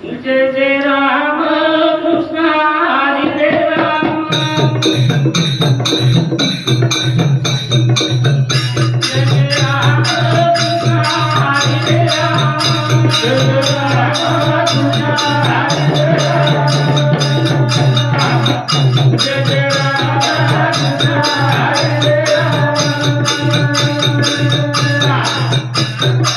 जय जय राम कृष्ण हरे राम जय जय राम कृष्ण हरे राम जय जय राम कृष्ण हरे राम जय जय राम कृष्ण हरे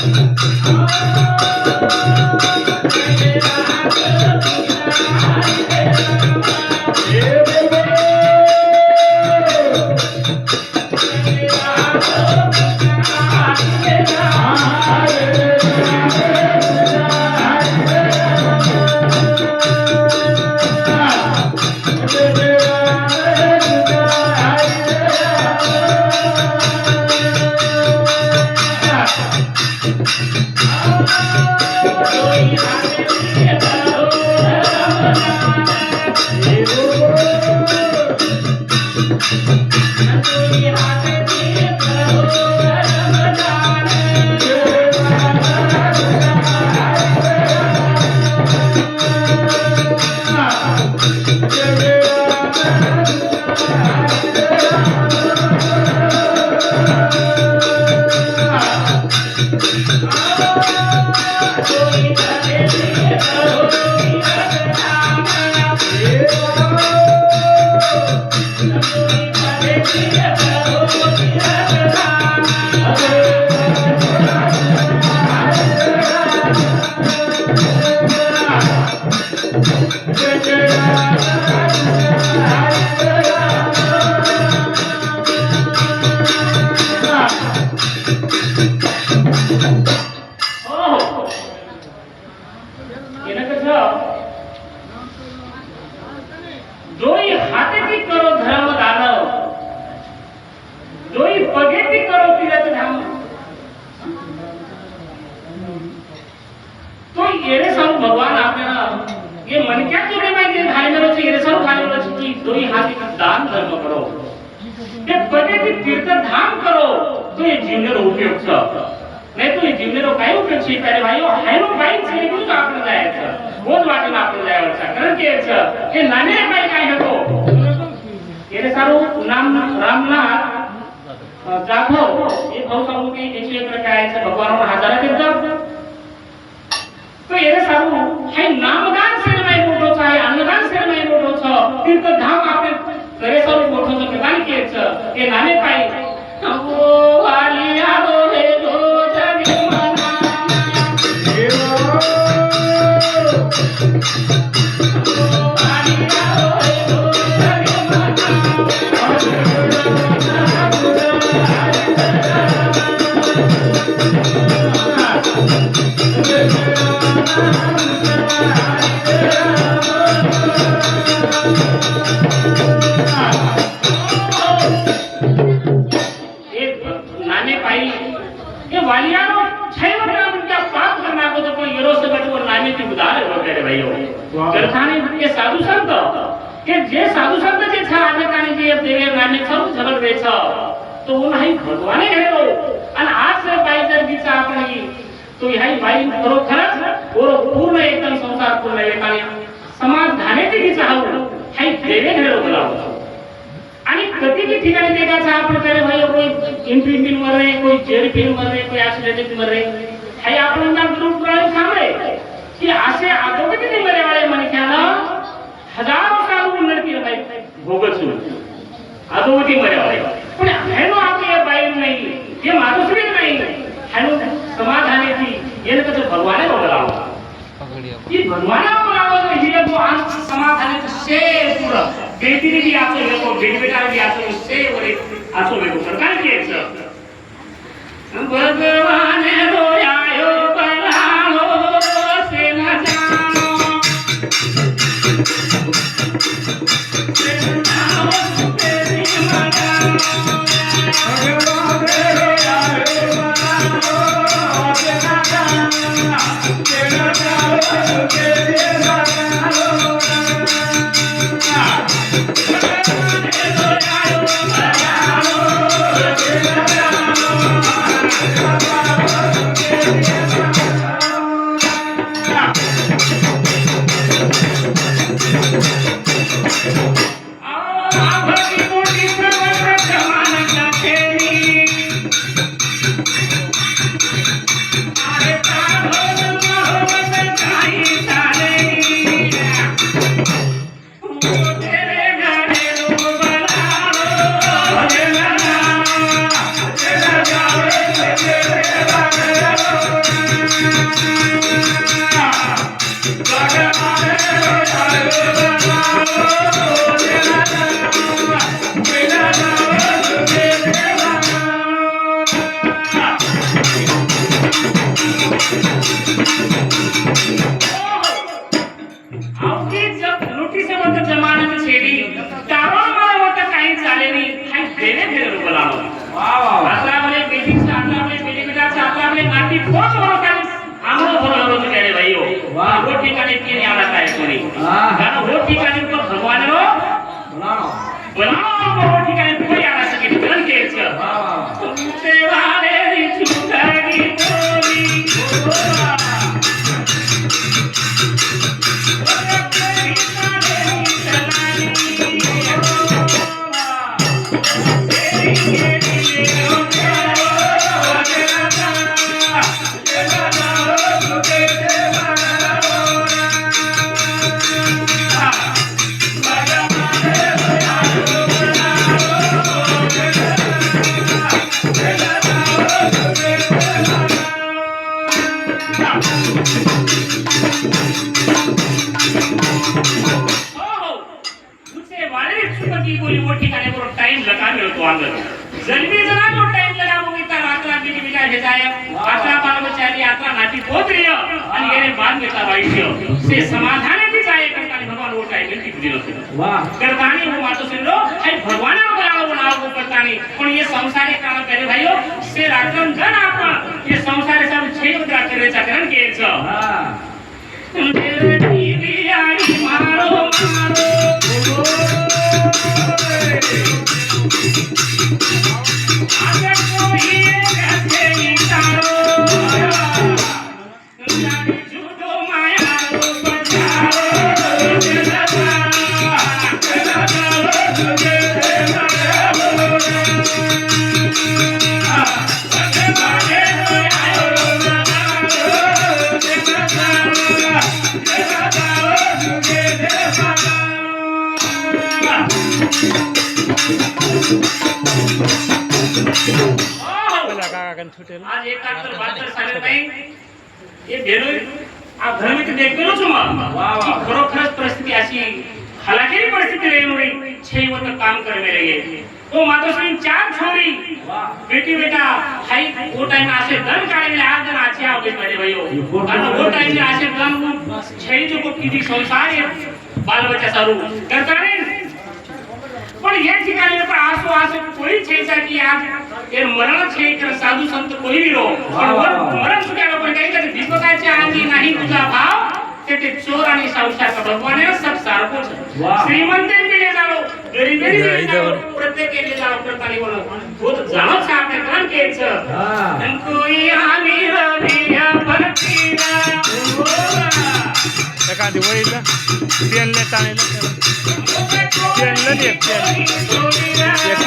भगवान आपल्याला ये मनक्यात जोडे माहिती धायमेरो ये सब खायला की दोई हाथी का दान धर्म करो ये बगे की तीर्थ धाम करो तो ये जीवने रो उपयोग छ नाही तो ये जीवने रो काय उपयोग छी प्यारे भाईओ हायनो बाईक से कुछ आपण जायचं बोध वाटेन आपण जायचं कारण की हे नाने काय काय होतो ये सारो नाम रामनाथ जाधव ये भाऊ सांगू की याची एक काय आहे भगवानवर हजारा तीर्थ तो ये सारू है नामदान से नहीं मोटो छ है अन्नदान से नहीं मोटो छ तीर्थ धाम आपने करे सारू मोटो छ प्रदान किए छ ये नाने पाई ओ वालिया रे दो जगे मना वालियानो छैव ग्राम क्या पाप करना को तो कोई येरो से बैठो नामे की उदाहरण वगैरह भाइयों करथाने ये साधु संत के जे साधु संत जे छा आने काने जे देवे नामे सब झगड़ रे छ तो वो नाही भगवाने हेरो आणि आज से बाई जर दिचा आपली तो ह्याई बाई खरोखरच पूर्ण एकदम संसार पूर्ण एकाने समाधानाची दिचा हाऊ हाई देवे हेरो बोलावतो आणि कधीही ठिकाणी देखाचा आपण करे भाई कोई इंट्री मर रहे कोई जेल फिल्म मर रहे कोई एक्सीडेंट मर रहे हे आपण नाम ग्रुप प्रयोग सांगले की असे आदोगती मरे वाले मनुष्याला हजारों साल उन्नती भाई भोगसू आदोगती मरे वाले पण हेनो आपले बाई नाही हे माणूसवी नाही हेनो समाधानाची येन कसं भगवाने बोलावं की भगवाना बोलावं ही तो आज समाधानाचे शेर पुरा बेटीने भी आसो लेको बेटा भी आसो से वरे आसो लेको सरकार के भगवान रोयायो बलालो से न जानो से न जानो तेरी मना भगवान रोयायो बलालो से न जानो तेरी मना अवघी जब लुटी से मत जमाना में छेड़ी तारो मारे मत कहीं चाले नहीं हाय देने फिर बोलाओ वाह वाह आतरा वाले बेटी से आतरा वाले बेटी बेटा से आतरा वाले नाती बहुत भरोसा आमरो भरोसा तो करे भाइयों वाह वो ठिकाने के नहीं आना है कोई गाना वो ठिकाने पर भगवान रो बुलाओ वो ठिकाने कोई आ सके तुरंत के वाह वाह तुमसे वाले छुटागी तोरी कोई वो ठिकाने पर टाइम लगा मेरे को अंदर जल्दी जरा जो टाइम लगाओगे ता रात्रा बीच बिना हे जाय आत्रा बाल बेचारी आत्रा नाटी पोत रही आणि येने बाद में ता वाईट से समाधान भी जाय करता भगवान वो टाइम में टिक दिलो वाह करतानी वो मातो सुन लो है भगवान को बनाओ बनाओ को करतानी पण ये संसारी काम करे भाइयों से रात्रन जन आपण ये संसारी सब छेद करे चक्रण के छ हां तेरे दीदी आई मारो मारो आजा कोई कैसे इतारो जाने जुदो माया रो बचारो जला तुझे आज एक तर बातर साले नाही हे भेलो आ घर में देख गेलो छुमा की खरोखरच परिस्थिती अशी हलाकीची परिस्थिती रेवली छैवत काम करने लगे तो मातोश्री चार छोरी बेटी बेटा हाई वो टाइम आसे धन काढले आज जन आचे आवले पडे भयो आणि वो टाइम में आसे धन छै जो को किती संसार आहे बाल बच्चा सारू करताने पण ये ठिकाणी पर आसो आसो कोई छेसा की आज ये मरण छे कर साधू संत कोई भी रो और मरण सुट्याला पण काही कधी दीपकाच्या आधी नाही तुझा भाव ते चोर आणि सावकार भगवान है सब सारखो श्रीमंत मिले जालो गरीब प्रत्येक केले जालो करतानी बोलो वो तो जानो छा आपने काम केच हां कोई आमी रविया बनतीला एखादी वळीला पेनले ताणेला पेनले दे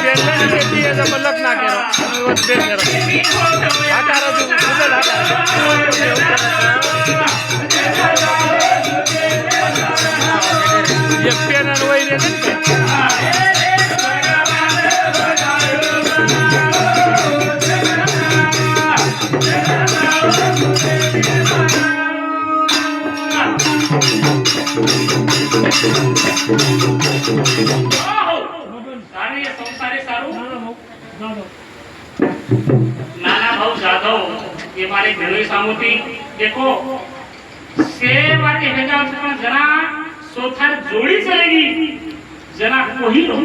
पेनले दे याचा बलक ना केरो वत बेन केरो हातारा तुझा ये पेन आणि वळी दे सारे संसारे सारू नाना भाऊ जाधव ये मारे भेलोई सामूती देखो सेवा के भेजा जना सोथार जोड़ी चलेगी जना कोही रो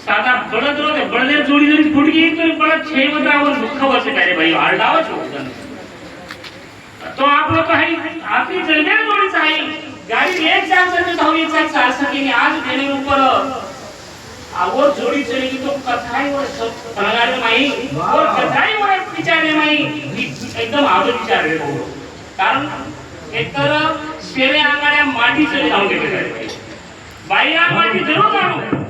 सादा बळद रो ते बळदेर जोड़ी जरी फुट गई तो बळद छे वद्रावर दुःख वर्ष करे भाई आलडाव छो तो आप लोग है आपकी जलमेर जोड़ी चाहिए गाड़ी एक जान से तो एक साथ चाल सकेंगे आज मेरे ऊपर और जोड़ी चलेगी तो कथाई और पलगारे माई और कथाई और विचारे माई एकदम आगे विचार रहे हो कारण एक तरह शेरे आंगड़े माटी चले जाओगे बाई माटी जरूर जानो